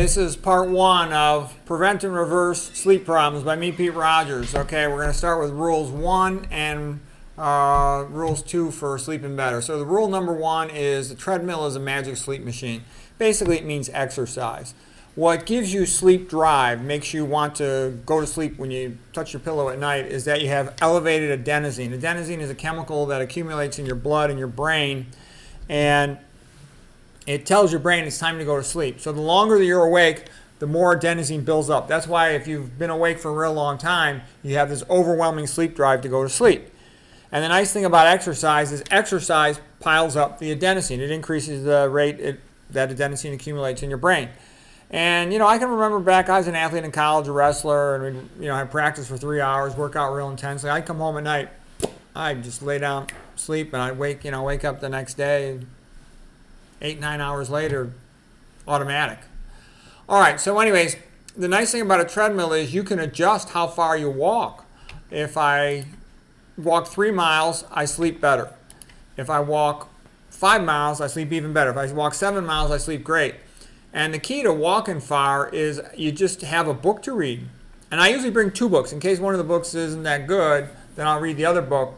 this is part one of Prevent and Reverse Sleep Problems by me, Pete Rogers. Okay, we're going to start with rules 1 and rules 2 for sleeping better. So the rule number 1 is the treadmill is a magic sleep machine. Basically, it means exercise. What gives you sleep drive, makes you want to go to sleep when you touch your pillow at night, is that you have elevated adenosine. Adenosine is a chemical that accumulates in your blood and your brain, and it tells your brain it's time to go to sleep. So the longer that you're awake, the more adenosine builds up. That's why if you've been awake for a real long time, you have this overwhelming sleep drive to go to sleep. And the nice thing about exercise is exercise piles up the adenosine. It increases the rate that adenosine accumulates in your brain. And, I can remember back, I was an athlete in college, a wrestler, and we'd, I'd practice for 3 hours, work out real intensely. I'd come home at night, I'd just lay down, sleep, and I'd wake up the next day, 8-9 hours later, automatic. All right, so anyways, the nice thing about a treadmill is you can adjust how far you walk. If I walk 3 miles, I sleep better. If I walk 5 miles, I sleep even better. If I walk 7 miles, I sleep great. And the key to walking far is you just have a book to read. And I usually bring 2 books. In case one of the books isn't that good, then I'll read the other book.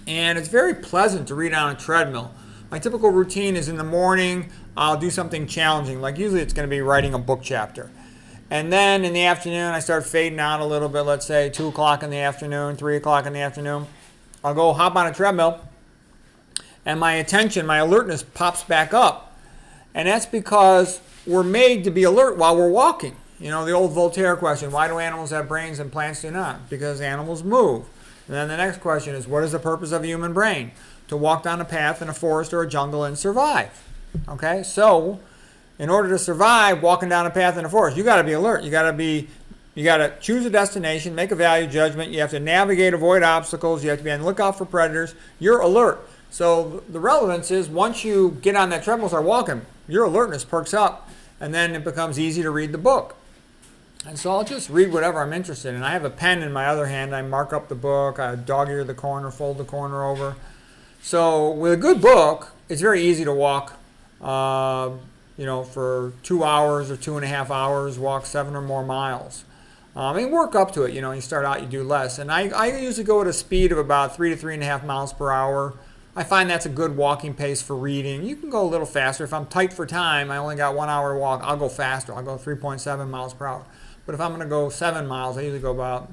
And it's very pleasant to read on a treadmill. My typical routine is in the morning, I'll do something challenging. Like usually it's going to be writing a book chapter. And then in the afternoon, I start fading out a little bit. Let's say 2 o'clock in the afternoon, 3 o'clock in the afternoon. I'll go hop on a treadmill. And my attention, my alertness pops back up. And that's because we're made to be alert while we're walking. The old Voltaire question, why do animals have brains and plants do not? Because animals move. And then the next question is, what is the purpose of a human brain? To walk down a path in a forest or a jungle and survive. Okay, so in order to survive walking down a path in a forest, you got to be alert. You got to choose a destination, make a value judgment. You have to navigate, avoid obstacles. You have to be on the lookout for predators. You're alert. So the relevance is once you get on that treadmill and start walking, your alertness perks up, and then it becomes easy to read the book. And so I'll just read whatever I'm interested in. I have a pen in my other hand. I mark up the book. I dog-ear the corner, fold the corner over. So with a good book, it's very easy to walk, for 2 hours or 2.5 hours, walk 7 or more miles. Work up to it. You start out, you do less. And I usually go at a speed of about 3 to 3.5 miles per hour. I find that's a good walking pace for reading. You can go a little faster. If I'm tight for time, I only got 1 hour to walk, I'll go faster. I'll go 3.7 miles per hour. But if I'm going to go 7 miles, I usually go about,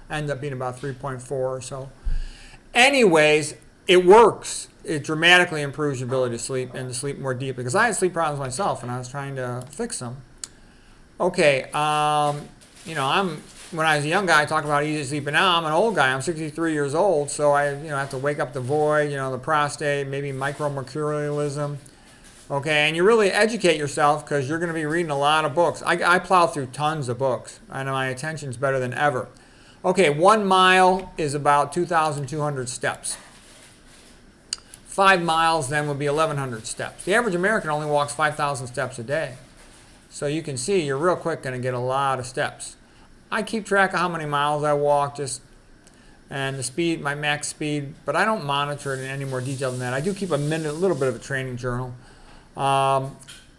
end up being about 3.4 or so. Anyways, it works. It dramatically improves your ability to sleep and to sleep more deeply. Because I had sleep problems myself, and I was trying to fix them. Okay, when I was a young guy, I talked about easy sleep, but now I'm an old guy. I'm 63 years old, so I have to wake up the void, the prostate, maybe micromercurialism. Okay, and you really educate yourself because you're going to be reading a lot of books. I plow through tons of books, and my attention's better than ever. Okay, 1 mile is about 2,200 steps. 5 miles then would be 1,100 steps. The average American only walks 5,000 steps a day. So you can see you're real quick going to get a lot of steps. I keep track of how many miles I walk, and the speed, my max speed, but I don't monitor it in any more detail than that. I do keep a little bit of a training journal.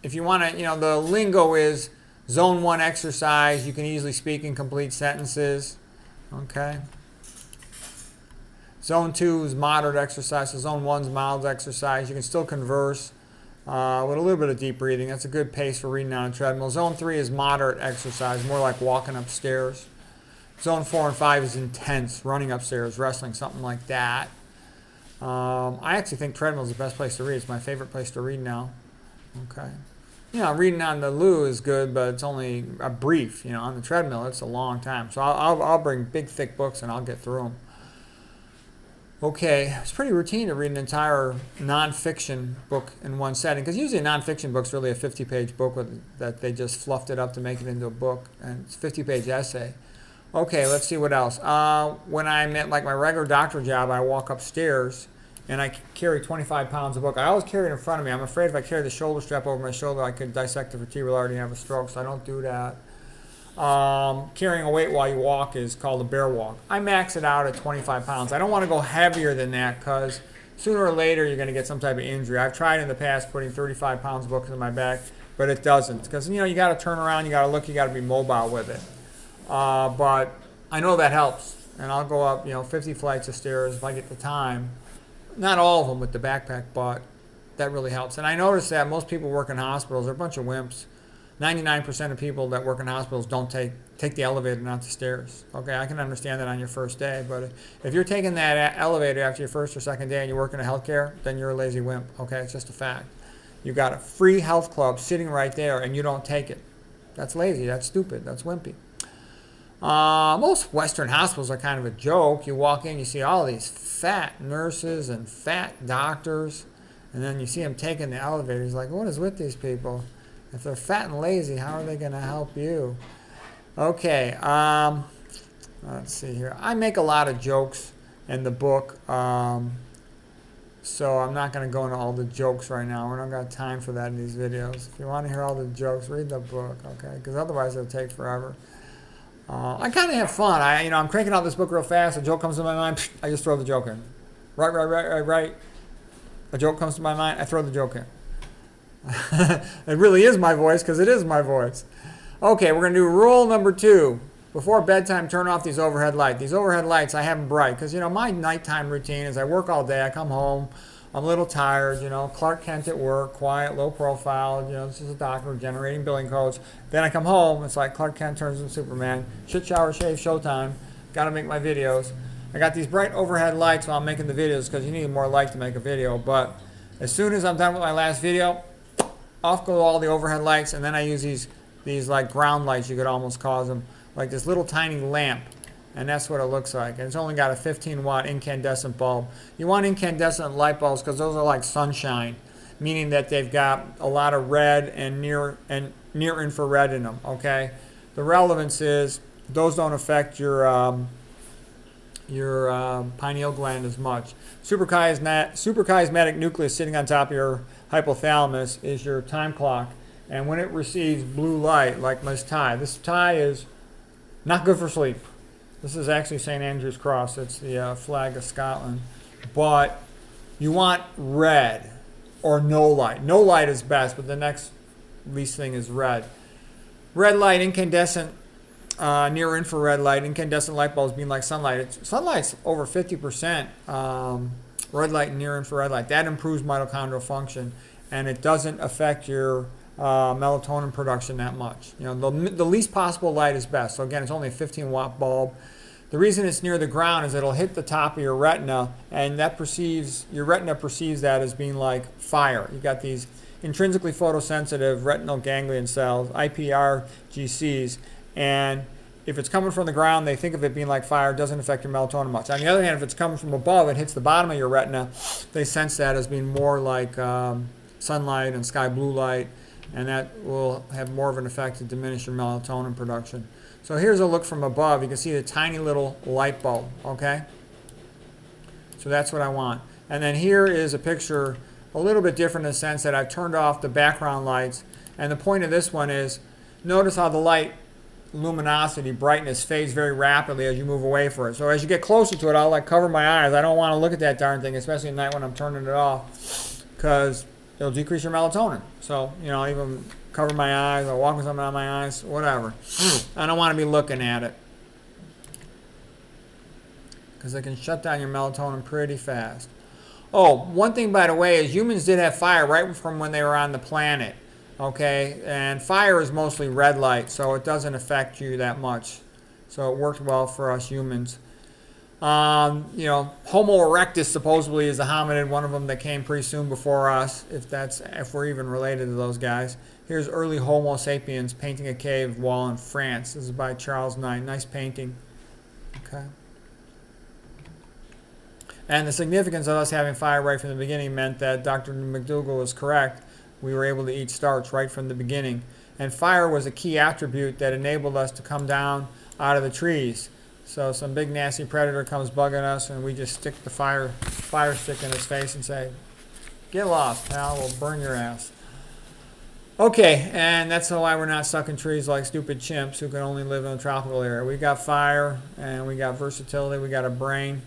If you want to, the lingo is zone 1 exercise. You can easily speak and complete sentences. Okay. Zone 2 is moderate exercise. So zone 1 is mild exercise. You can still converse with a little bit of deep breathing. That's a good pace for reading on a treadmill. Zone 3 is moderate exercise, more like walking upstairs. Zone 4 and 5 is intense, running upstairs, wrestling, something like that. I actually think treadmill is the best place to read. It's my favorite place to read now. Okay. Reading on the loo is good, but it's only a brief. On the treadmill, it's a long time. So I'll bring big, thick books, and I'll get through them. Okay, it's pretty routine to read an entire nonfiction book in one setting, because usually a nonfiction book's really a 50-page book that they just fluffed it up to make it into a book, and it's a 50-page essay. Okay, let's see what else. When I'm at my regular doctor job, I walk upstairs, and I carry 25 pounds of book. I always carry it in front of me. I'm afraid if I carry the shoulder strap over my shoulder, I could dissect the vertebrae artery and have a stroke, so I don't do that. Carrying a weight while you walk is called a bear walk. I max it out at 25 pounds. I don't want to go heavier than that because sooner or later you're going to get some type of injury. I've tried in the past putting 35 pounds of books in my back. but it doesn't. Because, you got to turn around, you got to look, you got to be mobile with it. But I know that helps. And I'll go up, 50 flights of stairs if I get the time. Not all of them with the backpack, but that really helps. And I noticed that most people work in hospitals are a bunch of wimps. 99% of people that work in hospitals don't take the elevator, not the stairs. Okay, I can understand that on your first day, but if you're taking that elevator after your first or second day and you work in healthcare, then you're a lazy wimp. Okay, it's just a fact. You got a free health club sitting right there and you don't take it. That's lazy. That's stupid. That's wimpy. Most Western hospitals are kind of a joke. You walk in, you see all these fat nurses and fat doctors, and then you see them taking the elevator. It's like, what is with these people? If they're fat and lazy, how are they going to help you? Okay, let's see here. I make a lot of jokes in the book, so I'm not going to go into all the jokes right now. We don't got time for that in these videos. If you want to hear all the jokes, read the book, okay? Because otherwise it'll take forever. I kind of have fun. I'm cranking out this book real fast. A joke comes to my mind, I just throw the joke in. Right. A joke comes to my mind, I throw the joke in. It really is my voice because it is my voice. Okay, we're going to do rule number 2. Before bedtime, turn off these overhead lights. These overhead lights, I have them bright because, my nighttime routine is I work all day. I come home. I'm a little tired, Clark Kent at work, quiet, low profile, this is a doctor generating billing codes. Then I come home, it's like Clark Kent turns into Superman. Shit, shower, shave, showtime. Got to make my videos. I got these bright overhead lights while I'm making the videos because you need more light to make a video. But as soon as I'm done with my last video, off go all the overhead lights, and then I use these like ground lights, you could almost call them, like this little tiny lamp, and that's what it looks like. And it's only got a 15-watt incandescent bulb. You want incandescent light bulbs because those are like sunshine, meaning that they've got a lot of red and near infrared in them. Okay, the relevance is those don't affect your pineal gland as much. Suprachiasmatic nucleus sitting on top of your hypothalamus is your time clock, and when it receives blue light, like this tie is not good for sleep. This is actually St. Andrew's Cross. It's the flag of Scotland. But you want red or no light. No light is best, but the next least thing is red. Red light, incandescent, near infrared light, incandescent light bulbs being like sunlight. Sunlight's over 50%. Red light and near infrared light. That improves mitochondrial function, and it doesn't affect your melatonin production that much. The least possible light is best. So again, it's only a 15-watt bulb. The reason it's near the ground is it'll hit the top of your retina, and your retina perceives that as being like fire. You got these intrinsically photosensitive retinal ganglion cells, IPRGCs, and if it's coming from the ground, they think of it being like fire. It doesn't affect your melatonin much. On the other hand, if it's coming from above and hits the bottom of your retina, they sense that as being more like sunlight and sky blue light, and that will have more of an effect to diminish your melatonin production. So here's a look from above. You can see the tiny little light bulb, okay? So that's what I want. And then here is a picture a little bit different in the sense that I've turned off the background lights. And the point of this one is, notice how the light luminosity, brightness fades very rapidly as you move away from it. So as you get closer to it, I'll like cover my eyes. I don't want to look at that darn thing, especially at night when I'm turning it off, because it'll decrease your melatonin. So, I'll even cover my eyes, I'll walk with something on my eyes, whatever. I don't want to be looking at it, because it can shut down your melatonin pretty fast. Oh, one thing by the way is humans did have fire right from when they were on the planet. Okay, and fire is mostly red light, so it doesn't affect you that much. So it worked well for us humans. Homo erectus supposedly is a hominid, one of them that came pretty soon before us, if we're even related to those guys. Here's early Homo sapiens painting a cave wall in France. This is by Charles Knight. Nice painting. Okay. And the significance of us having fire right from the beginning meant that Dr. McDougall was correct. We were able to eat starch right from the beginning. And fire was a key attribute that enabled us to come down out of the trees. So some big nasty predator comes bugging us, and we just stick the fire stick in his face and say, "Get lost, pal, we'll burn your ass." Okay, and that's why we're not stuck in trees like stupid chimps who can only live in a tropical area. We got fire, and we got versatility, we got a brain.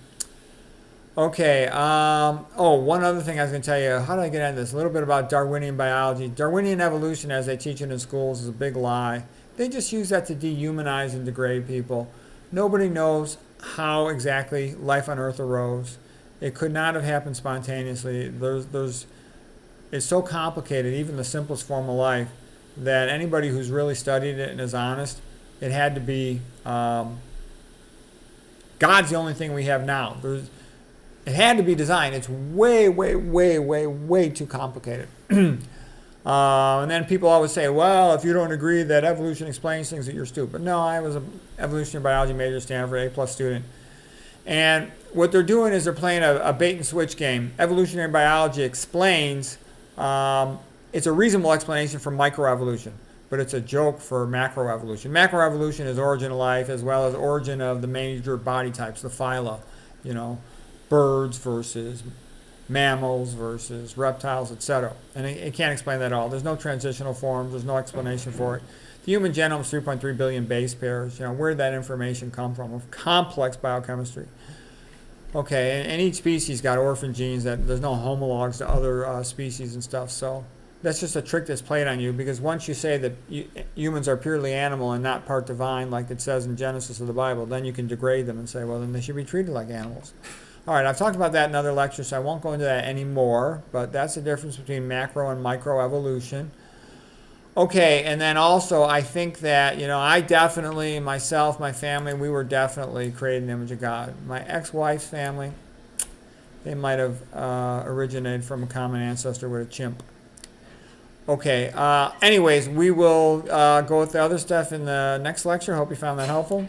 Okay. One other thing I was going to tell you. How did I get into this? A little bit about Darwinian biology. Darwinian evolution, as they teach it in schools, is a big lie. They just use that to dehumanize and degrade people. Nobody knows how exactly life on Earth arose. It could not have happened spontaneously. It's so complicated, even the simplest form of life, that anybody who's really studied it and is honest, it had to be God's the only thing we have now. It had to be designed. It's way, way, way, way, way too complicated. And then people always say, well, if you don't agree that evolution explains things, that you're stupid. No, I was an evolutionary biology major at Stanford, A-plus student. And what they're doing is they're playing a bait and switch game. Evolutionary biology explains, it's a reasonable explanation for microevolution, but it's a joke for macroevolution. Macroevolution is origin of life as well as origin of the major body types, the phyla, you know, birds versus mammals versus reptiles, etc. And it can't explain that at all. There's no transitional forms. There's no explanation for it. The human genome is 3.3 billion base pairs. You know, where did that information come from? Of complex biochemistry. Okay, and each species got orphan genes that there's no homologs to other species and stuff. So that's just a trick that's played on you, because once you say that humans are purely animal and not part divine, like it says in Genesis of the Bible, then you can degrade them and say, well, then they should be treated like animals. All right, I've talked about that in other lectures, so I won't go into that anymore, but that's the difference between macro and microevolution. Okay, and then also I think that, you know, I definitely, myself, my family, we were definitely created in the image of God. My ex-wife's family, they might have originated from a common ancestor with a chimp. Okay, anyways, we will go with the other stuff in the next lecture. Hope you found that helpful.